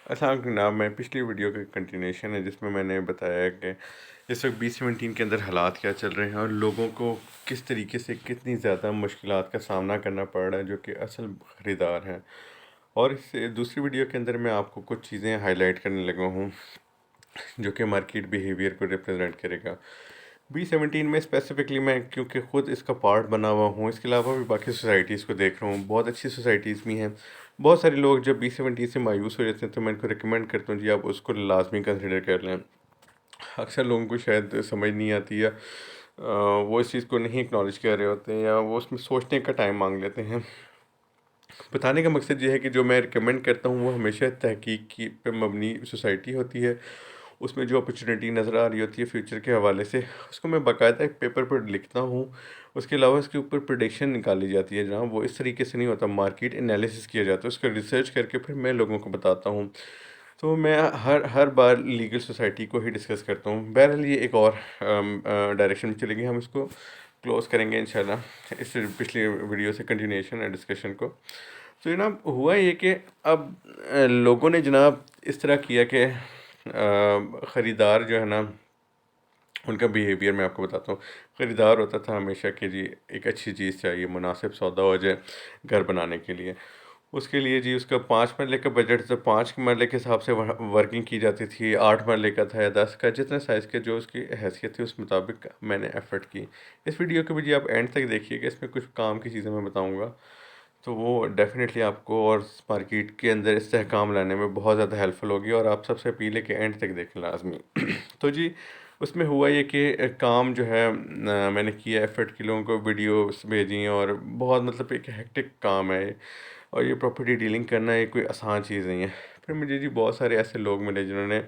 अस्सलाम जनाब, मैं पिछली वीडियो का कंटिन्यूशन है जिसमें मैंने बताया कि इस वक्त B-17 के अंदर हालात क्या चल रहे हैं और लोगों को किस तरीके से कितनी ज़्यादा मुश्किलात का सामना करना पड़ रहा है जो कि असल ख़रीदार हैं। और इस दूसरी वीडियो के अंदर मैं आपको कुछ चीज़ें हाईलाइट करने लगा हूँ जो कि मार्केट बिहेवियर को रिप्रेजेंट करेगा। B-17 में स्पेसिफिकली मैं क्योंकि ख़ुद इसका पार्ट बना हुआ हूँ, इसके अलावा भी बाकी सोसाइटीज़ को देख रहा हूँ, बहुत अच्छी सोसाइटीज़ भी हैं। बहुत सारे लोग जब B-17 से मायूस हो जाते हैं तो मैं इनको रिकमेंड करता हूँ जी आप उसको लाजमी कंसिडर कर लें। अक्सर लोगों को शायद समझ नहीं आती या वो इस चीज़ को नहीं एक्नॉलेज कर रहे होते हैं या वो उसमें सोचने का टाइम मांग लेते हैं। बताने का मकसद ये है कि जो मैं रिकमेंड करता हूँ वो हमेशा तहकीक की पे मबनी सोसाइटी होती है। उसमें जो अपॉर्चुनिटी नज़र आ रही होती है फ्यूचर के हवाले से, उसको मैं बाकायदा एक पेपर पर लिखता हूँ। उसके अलावा इसके ऊपर प्रेडिक्शन निकाली जाती है जहाँ वो इस तरीके से नहीं होता, मार्केट एनालिसिस किया जाता है, उसका रिसर्च करके फिर मैं लोगों को बताता हूँ। तो मैं हर हर बार लीगल सोसाइटी को ही डिस्कस करता हूँ। बहरहाल ये एक और डायरेक्शन में चलेंगे, हम इसको क्लोज़ करेंगे इंशाल्लाह इस पिछली वीडियो से कंटिन्यूएशन है डिस्कशन को। तो जनाब हुआ ये कि अब लोगों ने जनाब इस तरह किया कि ख़रीदार जो है ना, उनका बिहेवियर मैं आपको बताता हूँ। ख़रीदार होता था हमेशा कि जी एक अच्छी चीज़ चाहिए, मुनासिब सौदा हो जाए घर बनाने के लिए। उसके लिए जी उसका 5 मरले का बजट, तो 5 मरले के हिसाब से वर्किंग की जाती थी। 8 मरले का था या 10 का, जितना साइज़ के जो उसकी हैसियत थी उस मुताबिक मैंने एफ़र्ट की। इस वीडियो को भी जी आप एंड तक देखिएगा, इसमें कुछ काम की चीज़ें मैं बताऊँगा। तो वो डेफ़िनेटली आपको और मार्केट के अंदर इस्तेहकाम लाने में बहुत ज़्यादा हेल्पफुल होगी और आप सबसे अपील है कि एंड तक देखें लाज़मी। तो जी उसमें हुआ ये कि काम जो है मैंने किया, एफ़र्ट की, लोगों को वीडियोस भेजी और बहुत मतलब एक हेक्टिक काम है ये। और ये प्रॉपर्टी डीलिंग करना ये कोई आसान चीज़ नहीं है। फिर मुझे जी बहुत सारे ऐसे लोग मिले जिन्होंने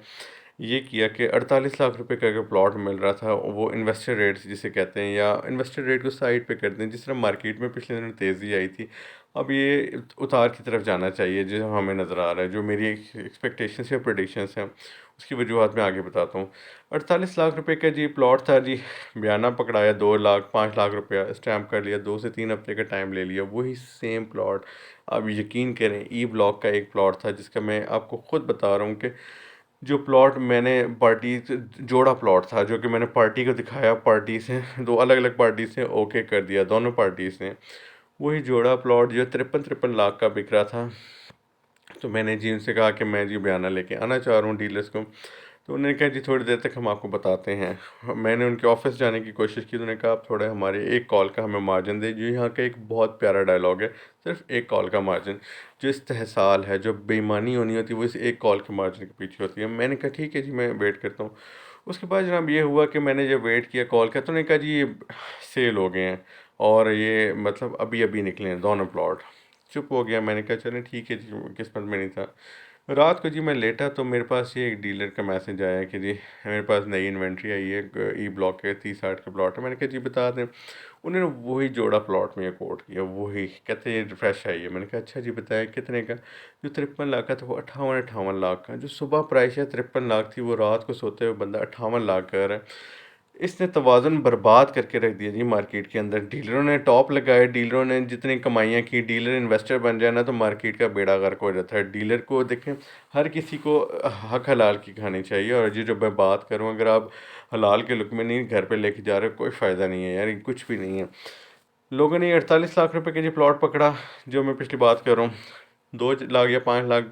ये किया कि 48 लाख रुपए का अगर प्लॉट मिल रहा था, वो इन्वेस्टर रेट्स जिसे कहते हैं या इन्वेस्टर रेट को साइड पे कर दें, जिस तरह मार्केट में पिछले दिनों तेज़ी आई थी, अब ये उतार की तरफ जाना चाहिए जो हमें नज़र आ रहा है। जो मेरी एक्सपेक्टेशंस या प्रेडिक्शंस हैं उसकी वजूहत मैं आगे बताता हूँ। 48 लाख रुपए का जी प्लॉट था जी, बयाना पकड़ाया 2 लाख 5 लाख रुपया स्टैम्प कर लिया, 2 से 3 हफ्ते का टाइम ले लिया, वही सेम प्लॉट आप यकीन करें ई ब्लॉक का एक प्लॉट था जिसका मैं आपको खुद बता रहा हूँ कि जो प्लॉट मैंने पार्टी से जोड़ा प्लॉट था जो कि मैंने पार्टी को दिखाया, पार्टी से 2 अलग-अलग पार्टी से ओके कर दिया दोनों पार्टीज़ ने। वही जोड़ा प्लॉट जो 53-53 लाख का बिक रहा था। तो मैंने जी उनसे कहा कि मैं जी बयाना लेके आना चाह रहा हूँ डीलर्स को। तो उन्होंने कहा जी थोड़ी देर तक हम आपको बताते हैं। मैंने उनके ऑफ़िस जाने की कोशिश की तो उन्होंने कहा आप थोड़ा हमारे एक कॉल का हमें मार्जिन दें। जो यहाँ का एक बहुत प्यारा डायलॉग है, सिर्फ़ एक कॉल का मार्जिन। जो इस्तेहसाल है, जो बेईमानी होनी होती है वो इस एक कॉल के मार्जिन के पीछे होती है। मैंने कहा ठीक है जी मैं वेट करता हूँ। उसके बाद जनाब ये हुआ कि मैंने जब वेट किया कॉल का तो उन्होंने कहा जी ये सेल हो गए हैं और ये मतलब अभी-अभी निकले हैं दोनों प्लॉट। चुप हो गया, मैंने कहा चलें ठीक है जी, किस्मत में नहीं था। रात को जी मैं लेटा तो मेरे पास ये एक डीलर का मैसेज आया कि जी मेरे पास नई इन्वेंट्री आई है, ई ब्लॉक के 30-60 के प्लॉट है। मैंने कहा जी बता दें। उन्होंने वही जोड़ा प्लॉट में कोट किया, वही कहते ये फ्रेश है ये। मैंने कहा अच्छा जी बताएं कितने का। जो 53 लाख का था वो 58 लाख का। जो सुबह प्राइस है 53 लाख थी, वो रात को सोते हुए बंदा 58 लाख का रहा है। इसने तवाज़ुन बर्बाद करके रख दिया जी मार्केट के अंदर। डीलरों ने टॉप लगाए, डीलरों ने जितनी कमाइयाँ की, डीलर इन्वेस्टर बन जाए ना तो मार्केट का बेड़ा गर्क हो जाता है। डीलर को देखें, हर किसी को हक हलाल की खानी चाहिए। और ये जो मैं बात करूँ, अगर आप हलाल के लुक में नहीं घर पे लेके जा रहे हो, कोई फ़ायदा नहीं है यार, ये कुछ भी नहीं है। लोगों ने 48 लाख रुपए का जी प्लॉट पकड़ा, जो मैं पिछली बात कर रहा हूँ। 2 लाख या 5 लाख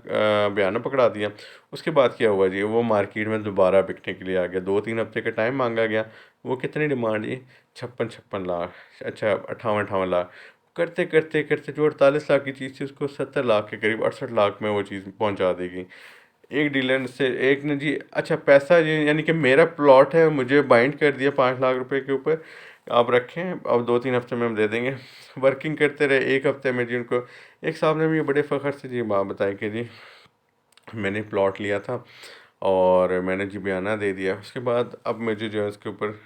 बयाना पकड़ा दिया। उसके बाद क्या हुआ जी, वो मार्केट में दोबारा बिकने के लिए आ गया। 2-3 हफ्ते का टाइम मांगा गया। वो कितनी डिमांड जी, 56-56 लाख, अच्छा 58-58 लाख। करते करते करते जो 48 लाख की चीज़ थी उसको 70 लाख के करीब, 68 लाख में वो चीज़ पहुंचा देगी। एक डीलर से एक ने जी अच्छा पैसा जी, यानी कि मेरा प्लॉट है, मुझे बाइंड कर दिया 5 लाख रुपए के ऊपर, आप रखें, अब 2-3 हफ्ते में हम दे देंगे। वर्किंग करते रहे, 1 हफ्ते में जी उनको एक साहब ने भी बड़े फ़ख्र से जी बात बताई कि जी मैंने प्लॉट लिया था और मैंने जी बयाना दे दिया। उसके बाद अब मुझे जो है उसके ऊपर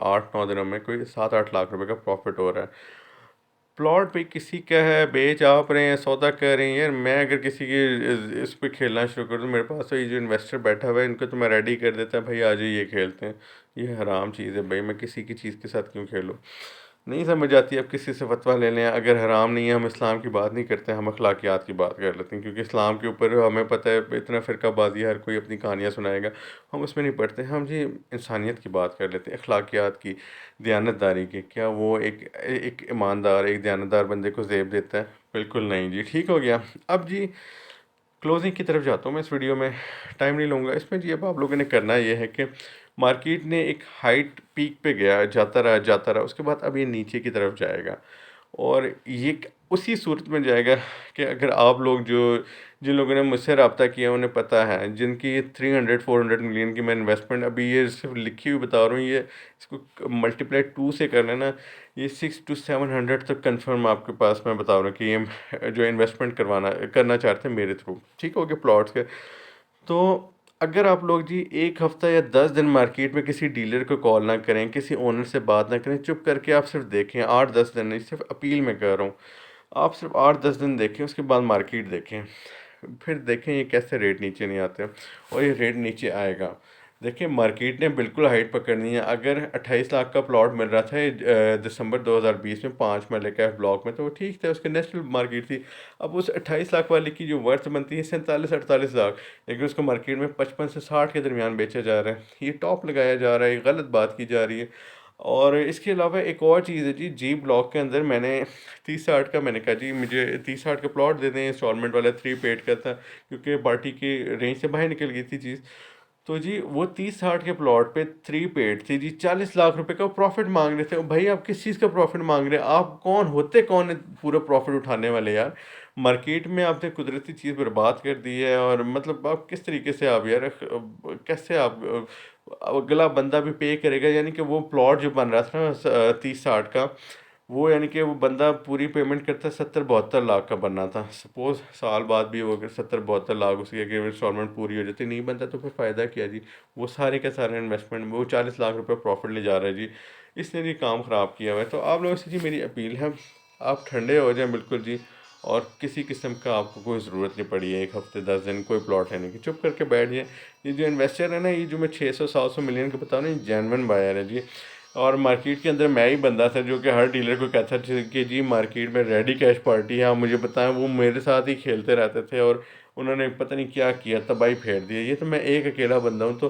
8-9 दिनों में कोई 7-8 लाख रुपए का प्रॉफ़िट हो रहा है। प्लॉट भी किसी का है, बेच आप रहे हैं, सौदा कर रहे हैं। यार मैं अगर किसी की इस पे खेलना शुरू कर दूँ, मेरे पास तो ये जो इन्वेस्टर बैठा हुआ है इनको तो मैं रेडी कर देता, भाई आ जाइए ये खेलते हैं। ये हराम चीज़ है भाई, मैं किसी की चीज़ के साथ क्यों खेलूँ। नहीं समझ आती, अब किसी से फतवा ले लें, अगर हराम नहीं है हम इस्लाम की बात नहीं करते, हम अखलाकियात की बात कर लेते हैं, क्योंकि इस्लाम के ऊपर हमें पता है इतना फ़िरकाबाज़ी, हर कोई अपनी कहानियाँ सुनाएगा, हम उसमें नहीं पढ़ते, हम जी इंसानियत की बात कर लेते हैं, अखलाकियात की, दयानतदारी की। क्या वो एक एक ईमानदार, एक दयानतदार बंदे को ज़ेब देता है? बिल्कुल नहीं जी। ठीक हो गया। अब जी क्लोजिंग की तरफ जाता हूँ मैं इस वीडियो में, टाइम नहीं लूँगा इसमें जी। अब आप लोगों ने करना ये है कि मार्केट ने एक हाइट पीक पे गया, जाता रहा, उसके बाद अब ये नीचे की तरफ जाएगा। और ये उसी सूरत में जाएगा कि अगर आप लोग जो जिन लोगों ने मुझसे रब्ता किया उन्हें पता है, जिनकी 300-400 मिलियन की मैं इन्वेस्टमेंट अभी ये सिर्फ लिखी हुई बता रहा हूँ, ये इसको मल्टीप्लाई 2 से कर लेना, ये 600-700 तक कंफर्म आपके पास मैं बता रहा हूँ कि ये जो इन्वेस्टमेंट करना चाहते हैं मेरे थ्रू, ठीक हो गया, प्लॉट्स के। तो अगर आप लोग जी 1 हफ़्ता या 10 दिन मार्केट में किसी डीलर को कॉल ना करें, किसी ओनर से बात ना करें, चुप करके आप सिर्फ देखें, 8-10 दिन नहीं, सिर्फ अपील में कह रहा हूँ, आप सिर्फ 8-10 दिन देखें, उसके बाद मार्केट देखें, फिर देखें ये कैसे रेट नीचे नहीं आते, और ये रेट नीचे आएगा। देखिए मार्केट ने बिल्कुल हाइट पकड़नी है। अगर 28 लाख का प्लॉट मिल रहा था दिसंबर 2020 में 5 मरले का ब्लॉक में, तो वो ठीक था, उसकी नेशनल मार्केट थी। अब उस 28 लाख वाले की जो वर्थ बनती है 47-48 लाख, लेकिन उसको मार्केट में 55 से 60 के दरमियान बेचा जा रहा है। ये टॉप लगाया जा रहा है, ये गलत बात की जा रही है। और इसके अलावा एक और चीज़ है जी ब्लॉक के अंदर मैंने 30-60 का, मैंने कहा जी मुझे 30-60 का प्लॉट दे दें, इंस्टॉलमेंट वाला 3 पेड का था, क्योंकि पार्टी की रेंज से बाहर निकल गई थी चीज़। तो जी वो 30-60 के प्लॉट पे 3 पेड थी जी, 40 लाख रुपए का प्रॉफिट मांग रहे थे। भाई आप किस चीज़ का प्रॉफिट मांग रहे हैं? आप कौन होते, कौन है पूरा प्रॉफिट उठाने वाले यार? मार्केट में आपने कुदरती चीज़ बर्बाद कर दी है, और मतलब आप किस तरीके से आप यार कैसे आप अगला बंदा भी पे करेगा? यानी कि वो प्लॉट जो बन रहा था ना 30-60 का, वो यानी कि वो बंदा पूरी पेमेंट करता 70-72 लाख का बनना था। सपोज़ साल बाद भी वो अगर 70-72 लाख उसकी अगर इंस्टॉलमेंट पूरी हो जाती, नहीं बनता, तो फिर फ़ायदा क्या जी? वो सारे के सारे इन्वेस्टमेंट, वो 40 लाख रुपए प्रॉफिट ले जा रहा है जी। इसने जी काम ख़राब किया हुआ है। तो आप लोगों से जी मेरी अपील है, आप ठंडे हो जाएँ बिल्कुल जी, और किसी किस्म का आपको कोई ज़रूरत नहीं पड़ी है 1 हफ़्ते 10 दिन कोई प्लॉट लेने की, चुप करके बैठ जाइए। ये जो इन्वेस्टर है ना, ये जो मैं 600-700 मिलियन का बता रहा हूँ, ये जेन्युइन बायर है जी। और मार्केट के अंदर मैं ही बंदा था जो कि हर डीलर को कहता था कि जी मार्केट में रेडी कैश पार्टी है, आप मुझे बताएं। वो मेरे साथ ही खेलते रहते थे, और उन्होंने पता नहीं क्या किया, तबाही फेर दी है। ये तो मैं एक अकेला बंदा हूँ, तो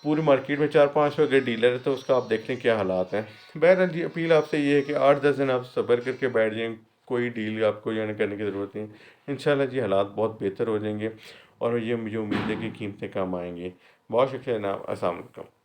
पूरी मार्केट में 4-5 अगर डीलर है, तो उसका आप देख लें क्या हालात हैं। बहरहाल जी अपील आपसे ये है कि 8-10 दिन आप सब्र करके बैठ जाएँ, कोई डील आपको यानी करने की ज़रूरत नहीं। इंशाल्लाह जी हालात बहुत बेहतर हो जाएंगे, और ये मुझे उम्मीद है कि कीमतें कम आएंगी। बहुत शुक्रिया जनाब। अस्सलाम वालेकुम।